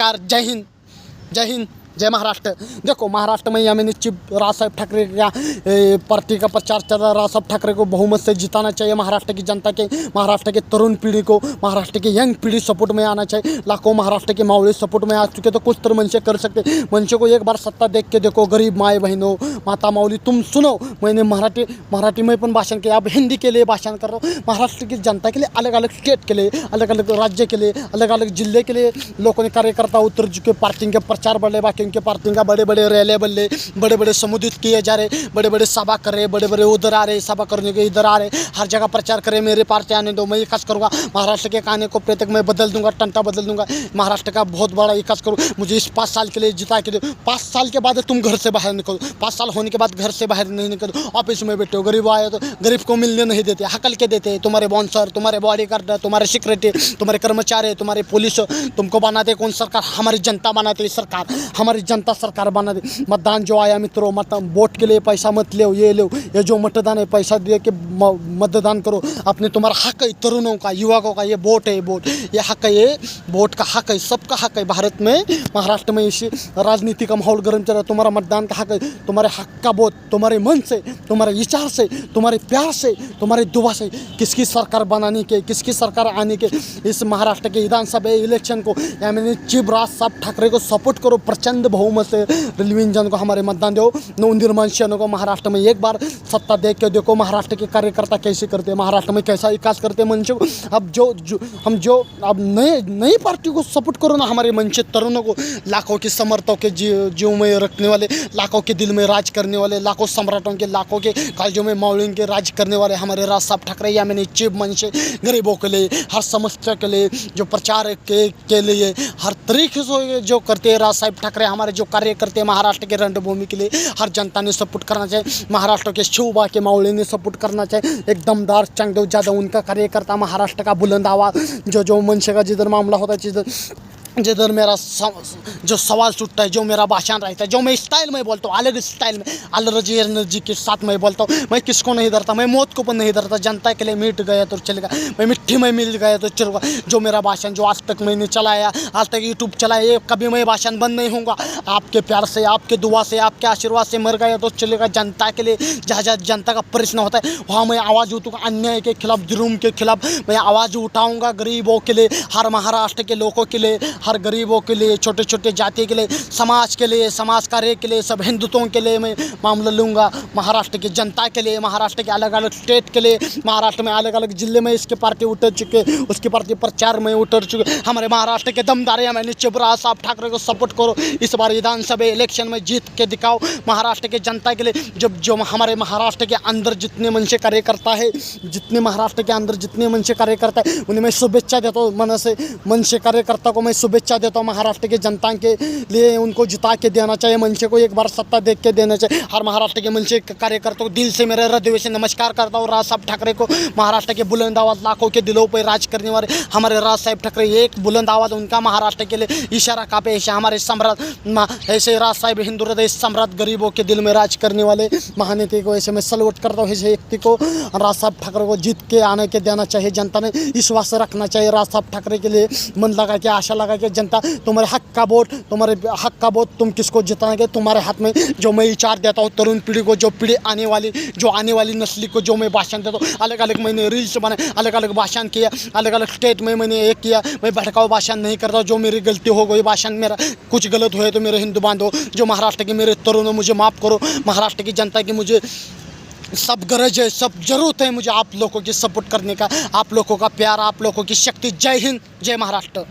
नमस्कार, जय हिंद, जय हिंद, जय महाराष्ट्र। देखो महाराष्ट्र में यानी राज साहब ठाकरे का पार्टी का प्रचार चल रहा है। राज साहब ठाकरे को बहुमत से जिताना चाहिए। महाराष्ट्र की जनता के, महाराष्ट्र के तरुण पीढ़ी को, महाराष्ट्र की यंग पीढ़ी सपोर्ट में आना चाहिए। लाखों महाराष्ट्र के मावड़े सपोर्ट में आ चुके, तो कुछ तो मनसे कर सकते। मनसे को एक बार सत्ता देख के देखो। गरीब माए बहनों, माता माऊली, तुम सुनो। मैंने मराठी में पण भाषण किया, अब हिंदी के लिए भाषण कर रहा हूँ। महाराष्ट्र की जनता के लिए, अलग अलग स्टेट के लिए, अलग अलग राज्य के लिए, अलग अलग जिले के लिए लोगों ने कार्यकर्ता उतर चुके। पार्टी के प्रचार बढ़े, बाकी उनके पार्टी का बड़े बड़े रैले बल्ले, बड़े बड़े समुदित किए जा रहे, बड़े बड़े सभा कर रहे, बड़े बड़े उधर आ रहे, सभा करने के इधर आ रहे, हर जगह प्रचार करे। मेरे पार्टी आने दो, मैं विकास करूँगा महाराष्ट्र के कहानी को, प्रत्येक मैं बदल दूंगा, टंटा बदल दूंगा, महाराष्ट्र का बहुत बड़ा विकास करूँ। मुझे इस 5 साल के लिए जिता के दो। 5 साल के बाद तुम घर से बाहर निकलो। 5 साल होने के बाद घर से बाहर नहीं निकलो, ऑफिस में बैठे हो। गरीब आए तो गरीब को मिलने नहीं देते, हकल के देते। तुम्हारे बाउंसर, तुम्हारे बॉडीगार्ड, तुम्हारे सिक्योरिटी, तुम्हारे कर्मचारी, तुम्हारे पुलिस तुमको बनाते कौन? सरकार। हमारी जनता बनाती सरकार, हमारी जनता सरकार बना दे। मतदान जो आया मित्रों, वोट के लिए पैसा मत ले, ये लो, ये जो मतदान है पैसा दे के मतदान करो। अपने तुम्हारा हक है, तरुणों का, युवकों का, ये वोट है, वोट ये हक है, ये वोट का हक है, सबका हक है। भारत में, महाराष्ट्र में इसी राजनीति का माहौल गर्म चल रहा है। तुम्हारा मतदान का हक है, तुम्हारे हक का वोट, तुम्हारे मन से, तुम्हारे विचार से, तुम्हारे प्यार से, तुम्हारे दुआ से किसकी सरकार बनाने के, किसकी सरकार आने के, इस महाराष्ट्र के विधानसभा इलेक्शन को यानी चीफ राज साहब ठाकरे को सपोर्ट करो। प्रचंड बहुमत से रिलविन जन को हमारे मतदान दो। नवनिर्माण को महाराष्ट्र में एक बार सत्ता देख के देखो। महाराष्ट्र के कार्यकर्ता कैसे करते हैं, महाराष्ट्र में कैसा विकास करते हैं मंच को। अब नई पार्टी को सपोर्ट करो ना। हमारे मंच तरुणों को, लाखों के समर्थकों के जीव में रखने वाले, लाखों के दिल में राज करने वाले, लाखों सम्राटों के, लाखों के कालजों में मावड़ियों के राज करने वाले हमारे राज साहब ठाकरे या मैंने चीफ मंच गरीबों के लिए, हर समस्या के लिए, जो प्रचार के लिए हर तरीके से जो करते हैं राज साहब ठाकरे, हमारे जो कार्य करते हैं महाराष्ट्र के रणभूमि के लिए, हर जनता ने सपोर्ट करना चाहिए। महाराष्ट्र के शिवबा के मावड़े ने सपोर्ट करना चाहिए। एक दमदार चांगदेव जाधव उनका कार्यकर्ता, महाराष्ट्र का बुलंद आवाज़, जो मनसे का जिधर मामला होता है, जिधर मेरा जो सवाल उठता है, जो मेरा भाषण रहता है, जो मैं स्टाइल में बोलता हूँ, अलग स्टाइल में, अलग एनर्जी के साथ मैं बोलता हूँ। मैं किसको नहीं डरता, मैं मौत को पण नहीं डरता। जनता के लिए मिट गया तो चलेगा, मैं मिट्टी में मिल गया तो चलेगा। जो मेरा भाषण, जो आज तक मैंने चलाया, आज तक यूट्यूब चलाया, कभी मैं भाषण बंद नहीं होऊंगा। आपके प्यार से, आपके दुआ से, आपके आशीर्वाद से मर गया तो चलेगा। जनता के लिए जहाँ जहाँ जनता का प्रश्न होता है वहाँ मैं आवाज़ उठाऊँगा। अन्याय के खिलाफ, जुर्म के खिलाफ मैं आवाज़ उठाऊँगा। गरीबों के लिए, हर महाराष्ट्र के लोगों के लिए, हर गरीबों के लिए, छोटे छोटे जाति के लिए, समाज के लिए, समाज कार्य के लिए, सब हिंदुत्वों के लिए मैं मामला लूँगा। महाराष्ट्र की जनता के लिए, महाराष्ट्र के अलग अलग स्टेट के लिए, महाराष्ट्र में अलग अलग जिले में इसके पार्टी उतर चुके, उसके पार्टी प्रचार में उतर चुके। हमारे महाराष्ट्र के दमदार मैंने चीफ राज साहब ठाकरे को सपोर्ट करो। इस बार विधानसभा इलेक्शन में जीत के दिखाओ महाराष्ट्र के जनता के लिए। जब जो हमारे महाराष्ट्र के अंदर जितने मनसे कार्यकर्ता है, जितने महाराष्ट्र के अंदर जितने मनसे कार्यकर्ता है, उन्हें मैं शुभेच्छा देता हूँ। मनसे कार्यकर्ता को मैं शुभेच्छा देता हूँ। महाराष्ट्र के जनता के लिए उनको जिता के देना चाहिए। मनसे को एक बार सत्ता देख के देना चाहिए। हर महाराष्ट्र के मनसे कार्यकर्ताओं को दिल से मेरे हृदय से नमस्कार करता हूँ। राज साहब ठाकरे को, महाराष्ट्र के बुलंद आवाज़, लाखों के दिलों पर राज करने वाले हमारे राज साहब ठाकरे, एक बुलंद आवाज़ उनका महाराष्ट्र के लिए इशारा कापे। ऐसे हमारे सम्राट, ऐसे राज साहब हिंदू हृदय सम्राट, गरीबों के दिल में राज करने वाले महानेता को ऐसे मैं सल्यूट करता हूँ। ऐसे व्यक्ति को, राज साहब ठाकरे को जीत के आने के देना चाहिए। जनता ने विश्वास रखना चाहिए राज साहब ठाकरे के लिए। मन लगा के, आशा लगा के, जनता तुम्हारे हक का वोट, तुम्हारे हक का वोट, तुम किसको जिताएंगे तुम्हारे हाथ में। जो मैं विचार देता हूँ तरुण पीढ़ी को, जो पीढ़ी आने वाली, जो आने वाली नस्ली को, जो मैं भाषण देता हूँ, अलग अलग मैंने रील्स बनाए, अलग अलग भाषण किया, अलग अलग स्टेट में मैंने एक किया। मैं भटकाऊ भाषण नहीं करता। जो मेरी गलती हो गई, भाषण मेरा कुछ गलत हुए तो मेरे हिंदू बांधो, जो महाराष्ट्र के मेरे तरुणों, मुझे माफ़ करो। महाराष्ट्र की जनता की मुझे सब गरज है, सब जरूरत है मुझे आप लोगों की सपोर्ट करने का, आप लोगों का प्यार, आप लोगों की शक्ति। जय हिंद, जय महाराष्ट्र।